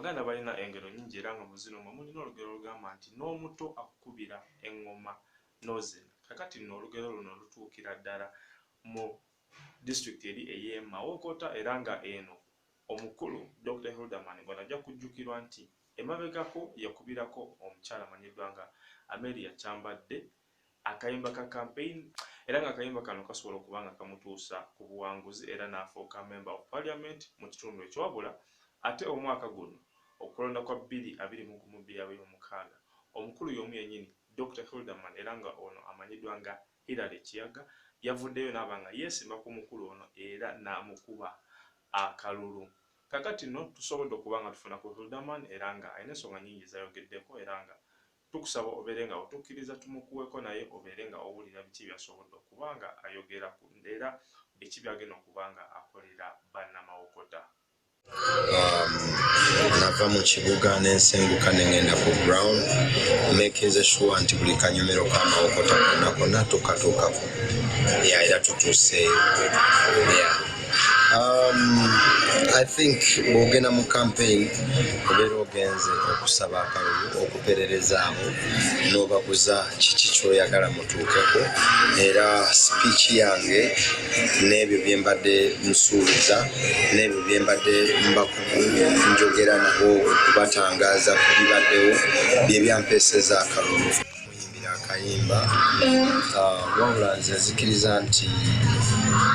Abaganda balina engero nyingi era nga muzino mulina olugero olugamba nti n'omuto akukubira engoma nozina. Kakati nno olugero luno lutuukira ddala mu disitulikiti eri ey'e Mawokota era nga eno omukulu Dr. Hilderman bw'anajja kujjukirwa nti emabegako yakubirako omukyala amanyiddwa nga Amelia Kyambadde akayimba ka campaign era nga akayimba kano kasobola okuba nga kamutuusa ku buwanguzi era n'afuuka member of parliament mu kitundu ekyo. Wabula ate omwaka guno okulonda kwa 2026 omukulu y'omu yennyini Dr. Hilderman era nga ono amanyiddwa nga Hilary Kiyaga yavuddeyo n'abanga yeesimba ku mukulu ono era n'amukuba akalulu. Kakati nno tusobodde okuba nga tufuna ku Hilderman era nga ayina ensonga nnyingi zayogeddeko era nga tukusaba obeere nga otukkiriza tumukuweko naye obeere nga owulira biki byasobodde okuba nga ayogera ku era biki byagenda okuba nga akolera bannamawokota. Nava mu kibuga n'ensenguka n'engenda ku ground making sure nti buli kanyomero ka Mawokota konna tukatuukako era tutuuseeyo. I think bw'ogenda mu campaign obeera ogenze okusaba akalulu okupererezaamu n'obaguza kiki ky'oyagala mutuukeko era speech yange n'ebyo bye mbadde nsuubiza n'ebyo bye mbadde njogera nabo okubatangaaza ku bibaddewo bye byampeeseza akalulu muyimbira akayimba wabula nze nzikiriza nti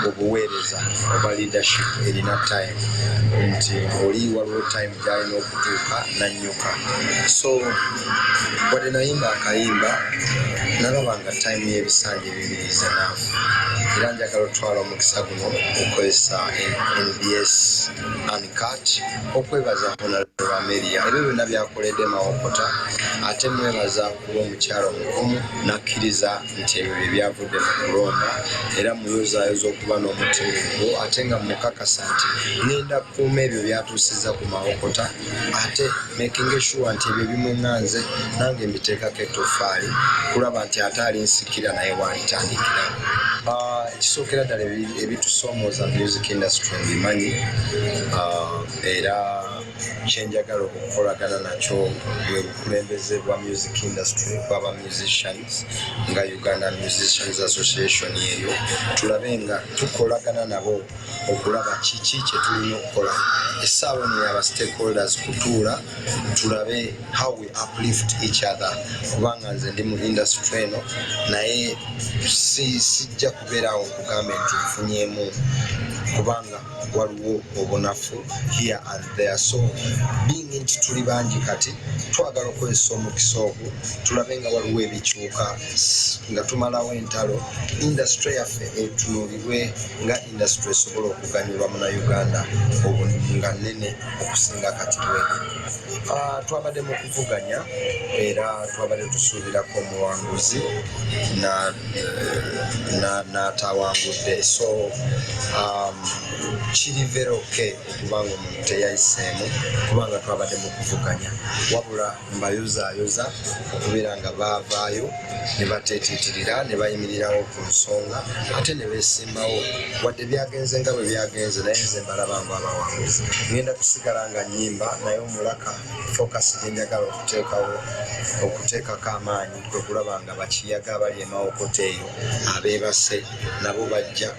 obuweereza oba leadership erina time nti oli waliwo time gy'alina okutuuka nannyuka. So wadde nayimba akayimba nalaba nga time y'ebisanja bibiriza naafu era njagala otwala omukisa guno okozesa NBS Uncut okwebaza Honorable Amelia ebyo byonna byakoledde Mawokota ate mwebaza kuba omukyalo omugumu nakkiriza nti ebyo bye byavudde mu kulonda era muyozaayoza okuba n'omutindo ate nga mukakasa nti ngenda kukuuma ebyo byatuusizza ku Mawokota ate making sure nti ebyo bimuŋŋanze nange mbiteekako ettoffaali kulaba nti ate alinsikira naye walitandikira. Ekisookera ddala ebitusoomooza music industry mbimanyi era kyenjagala okukolagana nakyo bwe bukulembeze bwa music industry bw'aba musicians nga Uganda Musicians Association eyo tulabe nga tukolagana nabo okulaba kiki kye tulina okukola. Essaawa eno yaba stakeholders kutuula tulabe how we uplift each other kubanga nze ndi mu industry eno naye sijja kubeerawo nkugamba nti nfunyeemu kubanga waliwo obunafu here and there. So being nti tuli bangi kati twagala okozesa omukisa ogwo tulabe nga waliwo ebikyuka nga tumalawo entalo industry yaffe etunuulirwe nga industry esobola okuganyulwa mu Uganda nga nnene okusinga kati lweno. Twabadde mu kuvuganya era twabadde tusuubirako omuwanguzi n'atawangudde. So kiri very okay okubanga omuntu teyayiseemu kubanga twabadde mu kuvuganya wabula mbayozaayoza okubeera nga baavaayo ne bateetiitirira ne bayimirirawo ku nsonga ate ne beesimbawo wadde byagenze nga bwe byagenze naye nze mbalaba nga abawanguzi. Ngenda kusigala nga nnyimba naye omulaka focus gye njagala okuteekako amaanyi kwe kulaba nga bakiyaga abali e Mawokota eyo abeebase nabo bajja